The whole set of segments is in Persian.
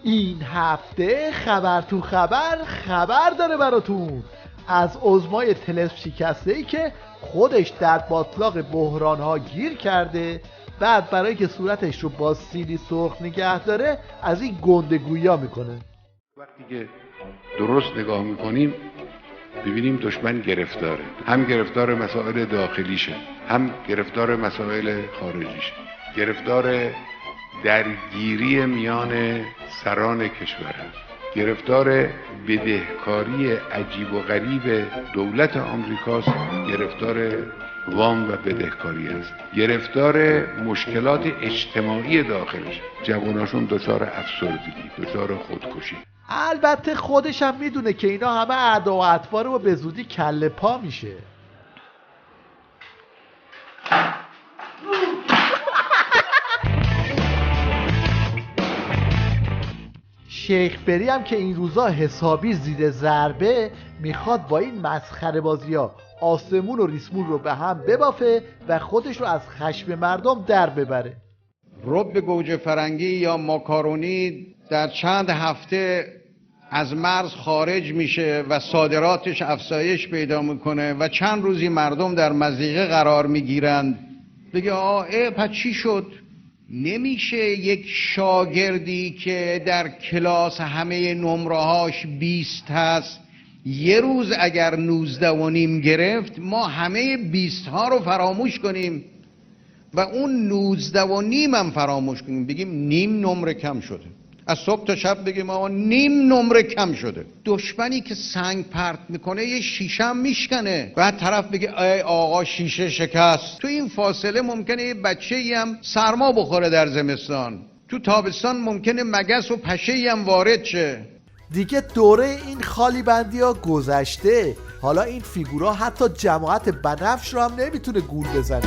این هفته خبر تو خبر داره براتون از عظمای طلسم شکسته‌ای که خودش در باطلاق بحران‌ها گیر کرده، بعد برای که صورتش رو با سیلی سرخ نگه داره از این گندگویی میکنه. وقتی که درست نگاه میکنیم ببینیم دشمن گرفتاره، هم گرفتار مسائل داخلیشه، هم گرفتار مسائل خارجیشه، گرفتار درگیری میان سران کشور، گرفتار بدهکاری عجیب و غریب دولت آمریکاست، گرفتار وام و بدهکاری است، گرفتار مشکلات اجتماعی داخلش، جواناشون دچار افسردگی، دچار خودکشی. البته خودش هم میدونه که اینا همه اعدا و اطواره و به زودی کله پا میشه. شیخ بری هم که این روزا حسابی زیر ضربه، میخواد با این مسخره بازی ها آسمون و ریسمون رو به هم ببافه و خودش رو از خشم مردم در ببره. رب گوجه فرنگی یا ماکارونی در چند هفته از مرز خارج میشه و صادراتش افزایش پیدا میکنه و چند روزی مردم در مضیقه قرار میگیرند. بگه پس چی شد؟ نمیشه یک شاگردی که در کلاس همه نمرهاش 20 هست یه روز اگر 19.5 گرفت ما همه 20 ها رو فراموش کنیم و اون 19.5 هم فراموش کنیم، بگیم نیم نمره کم شده، از صبح تا شب بگیم آقا نیم نمره کم شده. دشمنی که سنگ پرت میکنه یه شیشه هم میشکنه، بعد طرف بگه ای آقا شیشه شکست. تو این فاصله ممکنه یه بچه‌ای هم سرما بخوره در زمستان، تو تابستان ممکنه مگس و پشه‌ای هم وارد شه. دیگه دوره این خالی بندی ها گذشته، حالا این فیگورا حتی جماعت بنفش رو هم نمیتونه گول بزنه.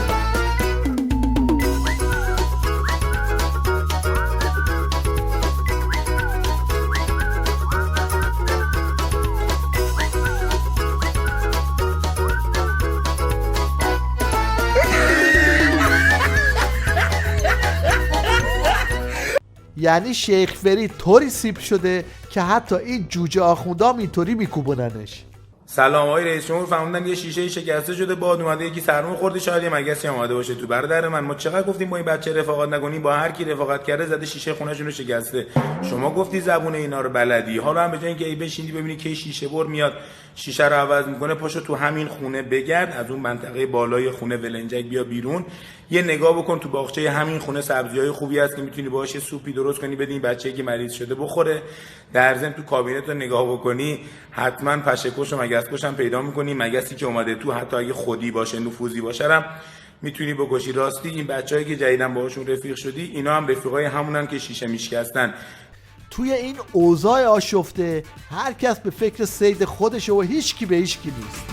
یعنی شیخ فری طوری سیب شده که حتی این جوجه آخوندام اینطوری میکوبوننش. سلام آقای رئیس جمهور، فهمیدم یه شیشه شکسته شده، باد اومده یکی سرمون خورده، شاید یه مگسی اومده باشه تو. برادر من ما چقدر گفتیم با این بچه رفاقت نکنیم، با هر کی رفاقت کرده زده شیشه خونه‌شون رو شکسته. شما گفتی زبون اینا رو بلدی، حالا هم به جای اینکه ای بشینی ببینی کی شیشه بر میاد شیشه رو عوض میکنه، پاشو تو همین خونه بگرد، از اون منطقه بالای خونه ولنجک بیا بیرون، یه نگاه بکن تو باغچه همین خونه سبزیای خوبی هست که میتونی باهاش سوپی درست کنی بدین بچه‌ای که مریض شده بخوره. در ضمن تو کابینت رو نگاه بکنی حتما پشه‌کش و مگس‌کش هم پیدا می‌کنی، مگسی که اومده تو حتی اگه خودی باشه نفوذی باشه هم میتونی بکشی. راستی این بچه‌ای که جدیدن باهاشون رفیق شدی اینا هم رفیقای همونن که شیشه میشکستن. توی این اوضاع آشفته هر کس به فکر صید خودشه و هیچکی به هیچکی نیست.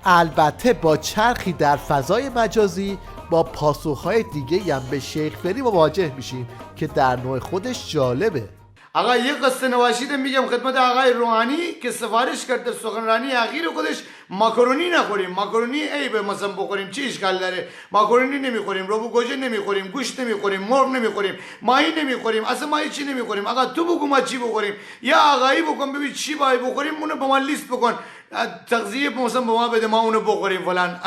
البته با چرخی در فضای مجازی با پاسخهای دیگه هم به شیخ فری مواجه میشیم که در نوع خودش جالبه. آقا یه قصه نوشیده میگم خدمت آقای روحانی که سفارش کرده سخنرانی اخیر خودش ماکارونی نخوریم. ماکارونی عیبه مثلا بخوریم، چی اشکال داره؟ ماکارونی نمیخوریم، روبو گوجه نمیخوریم، گوشت نمیخوریم، مرغ نمیخوریم، ماهی نمیخوریم، اصلا ماهی چی نمیخوریم. آقا تو بگو ما چی بخوریم، یا آقایی بکن ببین چی باید بخوریم، اونو به ما لیست بکن، تغذیه مثلا به ما بده، ما اونو بخوریم فلان.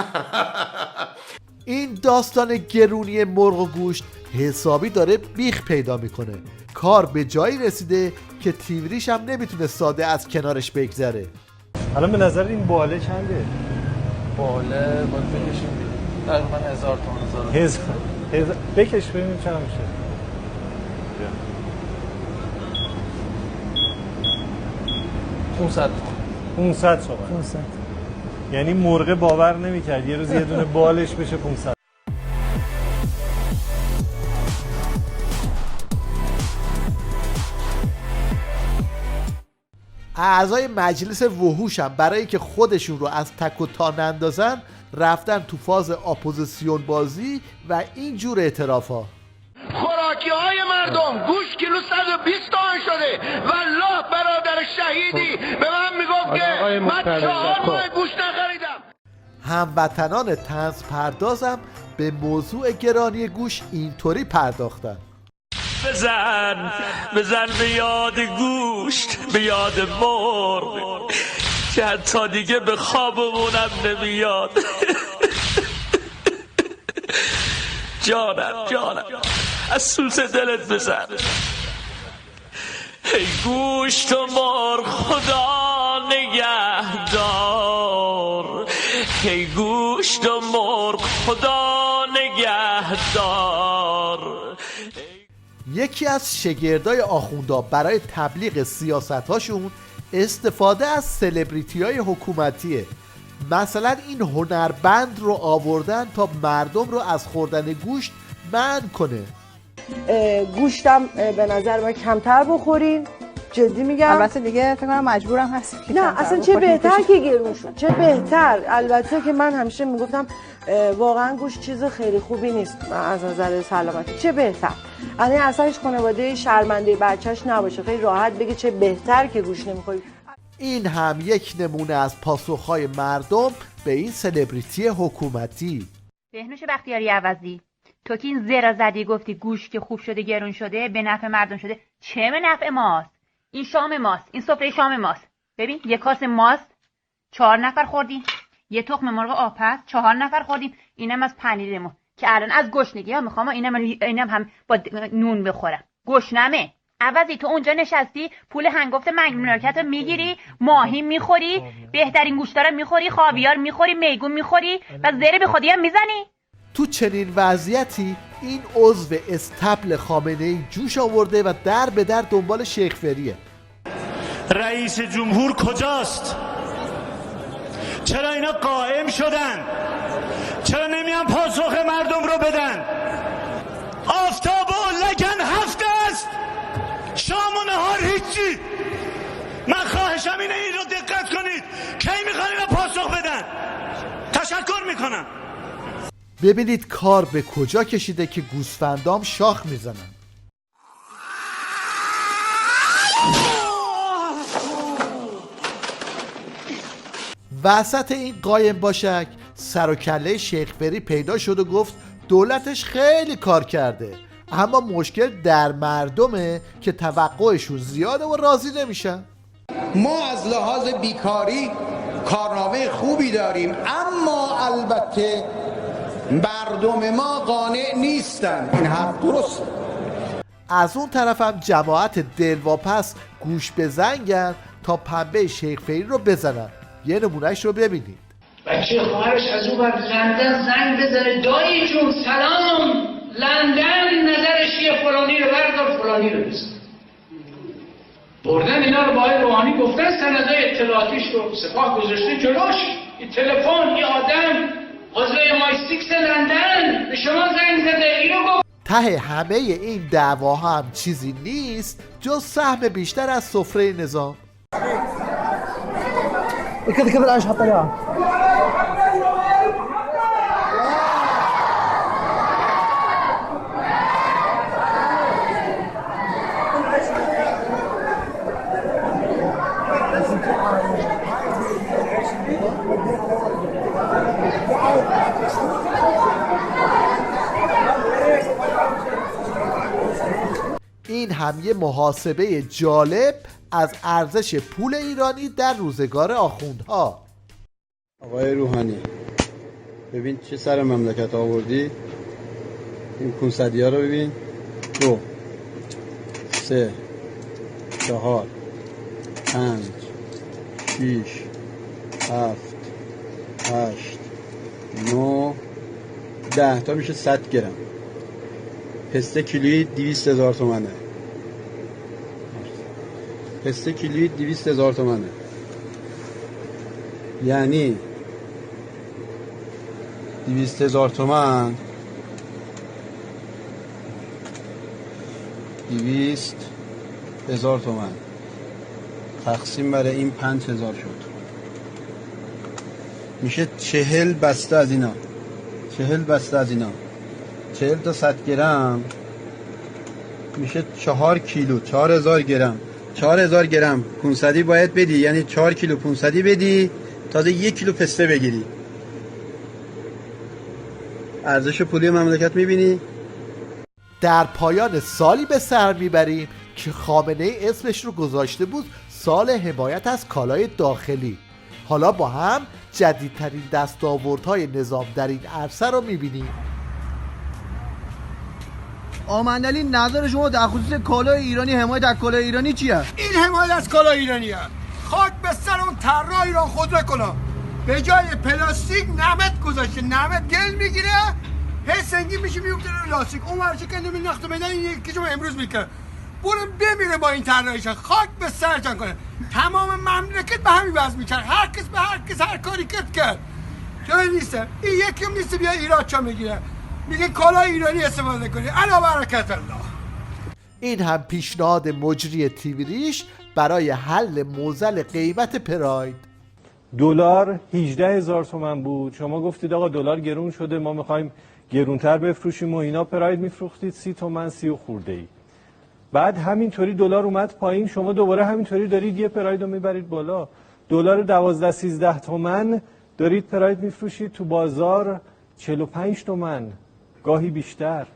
این داستان گرونی مرغ و گوشت حسابی داره بیخ پیدا میکنه. کار به جایی رسیده که تیوریش هم نمیتونه ساده از کنارش بگذره. الان به نظر این باله چنده؟ باله باید بکشیم تقریبا 1000 تومان. بکش ببینیم چند میشه. 500 تومان. 500 تومان. 500. یعنی مرغ باور نمی‌کرد یه روز یه دونه بالش بشه 500. اعضای مجلس وحوش هم برای که خودشون رو از تک و تا نندازن رفتن تو فاز اپوزیسیون بازی و اینجور اعترافا. خوراکی های من مردم گوش کیلو 120 تومن شده والله برادر شهیدی به من میگفت که من 4 ماه گوش نخریدم. هموطنان طنز پردازم به موضوع گرانی گوش اینطوری پرداختن: بزن به یاد گوشت، به یاد مرغ که حتی دیگه به خوابمونم نمیاد. جانم از سوز دلت بزن. ای گوشت و مرغ خدا نگهدار، ای گوشت و مرغ خدا نگهدار. یکی از شاگردای آخوندا برای تبلیغ سیاستاشون استفاده از سلبریتی‌های حکومتیه. مثلا این هنربند رو آوردن تا مردم رو از خوردن گوشت منع کنه. گوشتم به نظر من کمتر بخورین، جدی میگم. البته دیگه فکر کنم مجبورم هست. نه اصلا چه بهتر که گرون شد، چه بهتر. البته که من همیشه میگفتم واقعا گوشت چیز خیلی خوبی نیست از نظر سلامتی، چه بهتر. یعنی اصلا هیچ خانواده شرمنده بچهش نباشه، خیلی راحت بگه چه بهتر که گوشت نمیخوری. این هم یک نمونه از پاسخهای مردم به این سلبریتی حکومتی. بهنوش بختیاری عوضی، تو که این زرا زدی گفتی گوشت که خوب شده گرون شده به نفع مردم شده، چه به نفع ماست؟ این شام ماست، این سفره شام ماست. ببین یک کاسه ماست 4 نفر خوردیم، یه تخم مرغ آبپز 4 نفر خوردیم، اینم از پنیرمون که الان از گشنگی ها میخوام اینم هم با نون بخورم. گشنمه. عوضی تو اونجا نشستی پول هنگفت مملکت رو میگیری، ماهی میخوری، بهترین گوشتا رو میخوری، خاویار میخوری، میگون میخوری و زره به خودی هم میزنی. تو چنین وضعیتی این عضو استبل خامنه‌ای جوش آورده و در به در دنبال شیخ فریه. رئیس جمهور کجاست؟ چرا اینا قائم شدن؟ چرا نمیان پاسخ مردم رو بدن؟ آفتاب و لگن هفته است، شام و نهار هیچی. من خواهشم اینه این رو دقت کنید، کی میخوان اینا پاسخ بدن؟ تشکر میکنم. ببینید کار به کجا کشیده که گوسفندام شاخ میزنن. وسط این قایم باشک سر و کله شیخ فری پیدا شد و گفت دولتش خیلی کار کرده، اما مشکل در مردمه که توقعشون زیاده و راضی نمیشن. ما از لحاظ بیکاری کارنامه خوبی داریم، اما البته مردم ما قانع نیستن. این حرف درسته. از اون طرف هم جماعت دلواپس گوش به زنگن تا پنبه شیخ فری رو بزنن. یه نمونهش رو ببینید. بچه خواهرش از اون بر لندن زنگ بزنه، دایی جون سلام، لندن نظرش یه فلانی رو بردار فلانی رو بزن. بردن اینا رو با روحانی گفتن، سندای اطلاعاتیش رو سپاه گذاشته جلوش، این تلفن، این آدم عضو MI6 لندن به شما زنگ زده، اینو گفت. ته همه این دعواها هم چیزی نیست جز سهم بیشتر از سفره نظام. كده كده العيش حط عليها. این هم یه محاسبه جالب از ارزش پول ایرانی در روزگار آخوندها. آقای روحانی ببین چه سر مملکت آوردی. این 500 ها رو ببین. 2 3 4 5 6 7 8 9 10 تا میشه 100 گرم. پسته کیلویی 200,000 تومنه. پسته کیلویی 200,000 تومنه. یعنی 200,000 تومن 200,000 تومن تقسیم برای این 5,000 شد، میشه 40 بسته از اینا. 40 بسته از اینا 40 تا 100 گرم میشه 4 کیلو 4000 گرم 4000 گرم 500 باید بدی، یعنی 4 کیلو 500 بدی تازه 1 کیلو پسته بگیری. ارزش پولی مملکت میبینی؟ در پایان سالی به سر میبریم که خامنه ای اسمش رو گذاشته بود سال حمایت از کالای داخلی. حالا با هم جدیدترین دستاوردهای نظام در این عرصه رو میبینیم. آمندلی نظر شما در خصوص کالای ایرانی، حمایت از کالای ایرانی چیه؟ این حمایت از کالای ایرانیه. خاک به سر اون طراح ایران خودرو کنه. به جای پلاستیک نمد گذاشته، نمد گل میگیره، هی سنگین میشه میفته رو لاستیک. اون ورچه کنده می نخت میدن این یکی شما امروز میکنه. برو بمیره با این طراحیش. خاک به سرتون کنه. تمام مملکت به همین وضع میچرخه. هر کس به هر کس هر کاری کرد. جای نیسته. این یکی هم نیسته بیا ایراد چا میگیره. میگه کالای ایرانی استفاده کنی. الا برکت الله. این هم پیشنهاد مجری تیوریش برای حل معضل قیمت پراید. دلار 18000 تومان بود، شما گفتید آقا دلار گرون شده ما میخوایم گرونتر بفروشیم و اینا، پراید میفروختید 30 تومن 30 خورده ای. بعد همینطوری دلار اومد پایین، شما دوباره همینطوری دارید یه پراید رو میبرید بالا. دلار 12 13 تومن دارید پراید میفروشید تو بازار 45 تومن، گاهی بیشتر.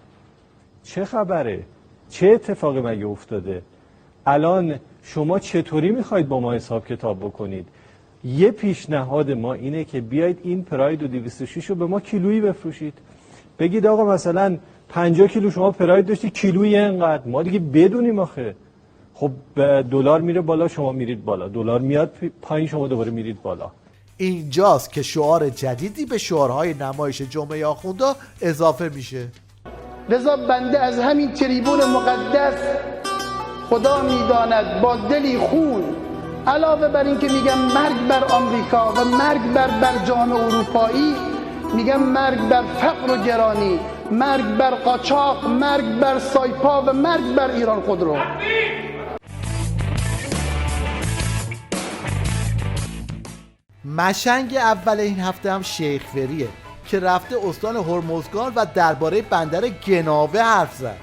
چه خبره؟ چه اتفاقی مگه افتاده؟ الان شما چطوری میخواید با ما حساب کتاب بکنید؟ یه پیشنهاد ما اینه که بیاید این پراید و 206 رو به ما کیلویی بفروشید. بگید آقا مثلا 50 کیلو شما پراید داشتی، کیلویی اینقدر، ما دیگه بدونیم آخه. خب دلار میره بالا شما میرید بالا، دلار میاد پایین شما دوباره میرید بالا. اینجاست که شعار جدیدی به شعارهای نمایش جمعه آخوندا اضافه میشه. لذا بنده از همین تریبون مقدس خدا میداند با دلی خون، علاوه بر این که میگم مرگ بر آمریکا و مرگ بر جهان اروپایی، میگم مرگ بر فقر و گرانی، مرگ بر قاچاق، مرگ بر سایپا و مرگ بر ایران خودرو. مشنگ اول این هفته هم شیخ فریه که رفته استان هرمزگان و درباره بندر گناوه حرف زد.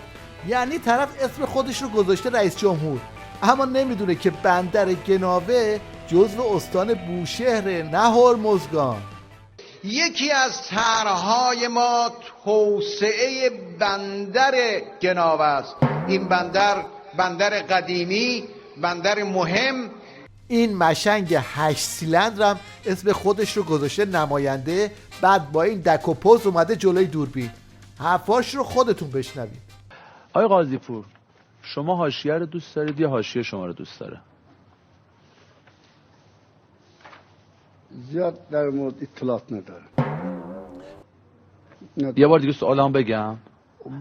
یعنی طرف اسم خودش رو گذاشته رئیس جمهور، اما نمیدونه که بندر گناوه جزو استان بوشهر نه هرمزگان. یکی از طرح‌های ما توسعه بندر گناوه است. این بندر قدیمی، بندر مهم. این مشنگ 8 سیلندر هم اسم خودش رو گذاشته نماینده، بعد با این دک و پوز اومده جلوی دوربین. حرفاش رو خودتون بشنوید. آقای قاضی پور، شما حاشیه رو دوست دارید یا حاشیه شما رو دوست داره؟ زیاد در مورد اطلاعات ندارم. یه بار دیگه سوالم بگم.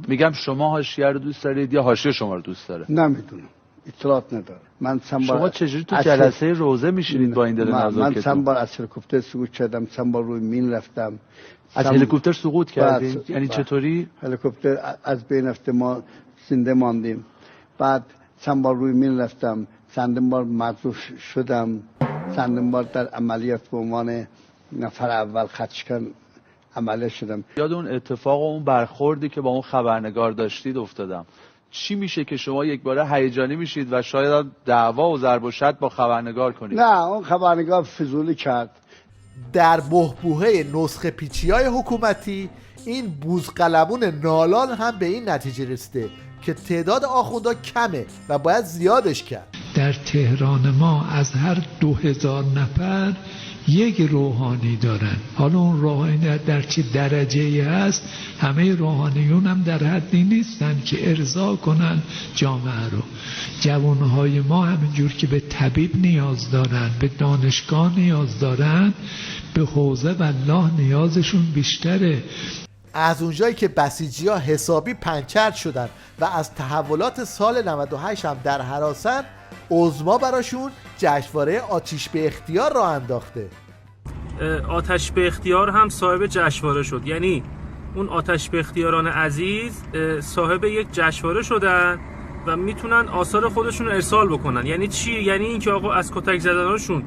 میگم شما حاشیه رو دوست دارید یا حاشیه شما رو دوست داره؟ نمیدونم، اطلاعات ندارم. من شما چجوری تو جلسه روزه میشینید با این دل نزاکتون؟ من چند بار از هلیکوپتر سقوط کردم، چند بار روی مین رفتم. از هلیکوپتر سقوط کردین؟ یعنی چطوری؟ هلیکوپتر از بین رفته، ما زنده ماندیم. بعد چند بار روی مین رفتم، چند بار مجروح شدم، چند بار در عملیات به عنوان نفر اول خدشکن عملیات شدم. یاد اون اتفاق و اون برخوردی که با اون خبرنگار داشتید افتادم. چی میشه که شما یک باره هیجانی میشید و شاید دعوا و ضرب و شتم با خبرنگار کنید؟ نه، اون خبرنگار فضولی کرد. در بحبوحه نسخه پیچی‌های حکومتی، این بوزقلمون نالان هم به این نتیجه رسیده که تعداد آخوندا کمه و باید زیادش کرد. در تهران ما از هر 2000 نفر یک روحانی دارن. حالا اون روحانی در چه درجه‌ای هست، همه روحانیون هم در حدی نیستن که ارضا کنن جامعه رو. جوانهای ما همینجور که به طبیب نیاز دارن، به دانشگاه نیاز دارن، به حوزه والله نیازشون بیشتره. از اونجایی که بسیجی‌ها حسابی پنچر شدن و از تحولات سال 98 هم در هراسن، عظما براشون جشنواره آتش به اختیار راه انداخته. آتش به اختیار هم صاحب جشنواره شد، یعنی اون آتش به اختیاران عزیز صاحب یک جشنواره شدن و میتونن آثار خودشون رو ارسال بکنن. یعنی چی؟ یعنی اینکه آقا از کتک زدناشون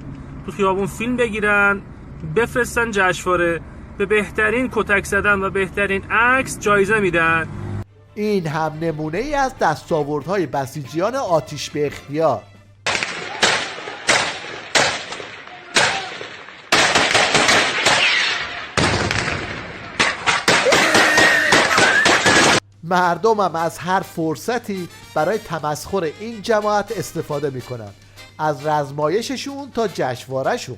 تو خیابون فیلم بگیرن، بفرستن جشنواره، به بهترین کتک زدن و بهترین عکس جایزه میدن. این هم نمونه ای از دستاوردهای بسیجیان آتش به اختیار. مردمم از هر فرصتی برای تمسخر این جماعت استفاده میکنن، از رزمایششون تا جشنواره‌شون.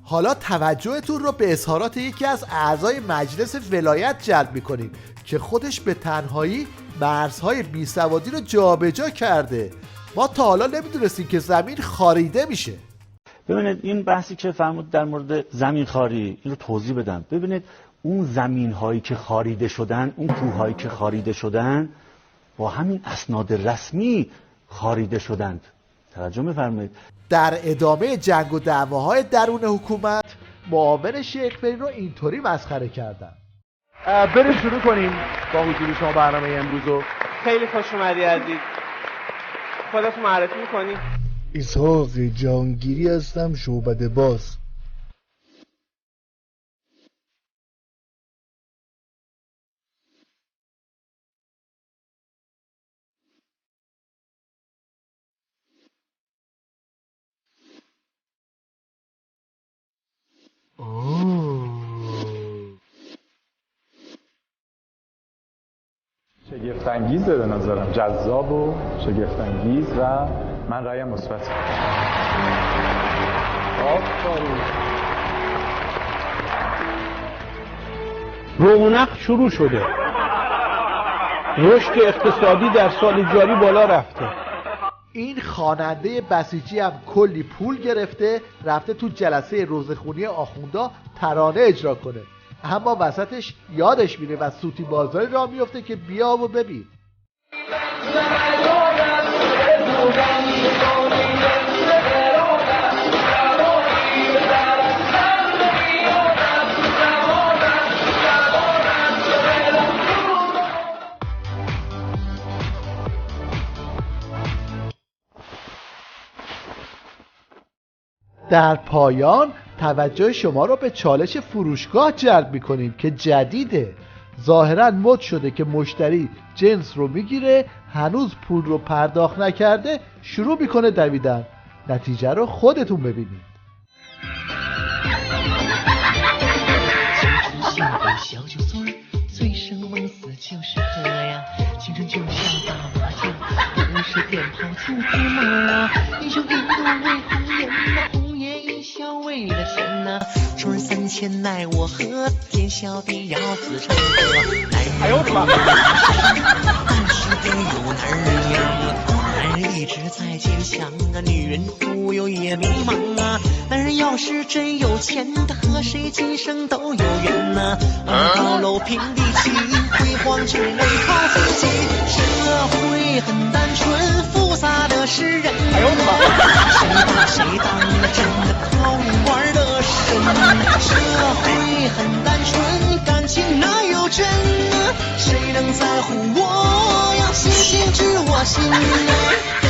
حالا توجهتون رو به اظهارات یکی از اعضای مجلس ولایت جلب میکنیم که خودش به تنهایی مرزهای بیسوادی رو جابجا کرده. ما تا حالا نمیدونستیم که زمین خاریده میشه. ببینید این بحثی که فرمود در مورد زمین خاری، این رو توضیح بدم. ببینید اون زمین هایی که خاریده شدن، اون کوه هایی که خاریده شدن با همین اسناد رسمی خاریده شدند. توجه می‌فرمایید. در ادامه جنگ و دعواهای درون حکومت معاون شیخ بری رو اینطوری مسخره کردن. بریم شروع کنیم با حضور شما برنامه امروز رو. خیلی خوش اومدی عزیز. خودتو معرفی می‌کنی؟ اسحاق جهانگیری هستم، شعبده باز. شگفت‌انگیزه به نظرم، جذاب و شگفت‌انگیز و من رایم مثبت. رونق شروع شده، رشد اقتصادی در سال جاری بالا رفته. این خواننده بسیجی هم کلی پول گرفته رفته تو جلسه روزخونی آخوندا ترانه اجرا کنه، اما وسطش یادش میره و سوتی بازاری را میفته که بیا و ببین. در پایان توجه شما رو به چالش فروشگاه جلب میکنیم که جدیده. ظاهرا مد شده که مشتری جنس رو میگیره، هنوز پول رو پرداخت نکرده شروع میکنه دویدن. نتیجه رو خودتون ببینید.为了天呐，春3000奈我何，天晓地要自成河。哎呦我的妈！但是得有男人呀，男人一直在坚强啊，女人富有也迷茫啊。男人要是真有钱，他和谁今生都有缘呐。高楼平地起，辉煌只能靠自己。社会很单纯，复杂的是人。哎呦我的妈！谁把谁当了真的好玩的深？社会很单纯，感情哪有真呢？谁能在乎我呀？星星知我心啊！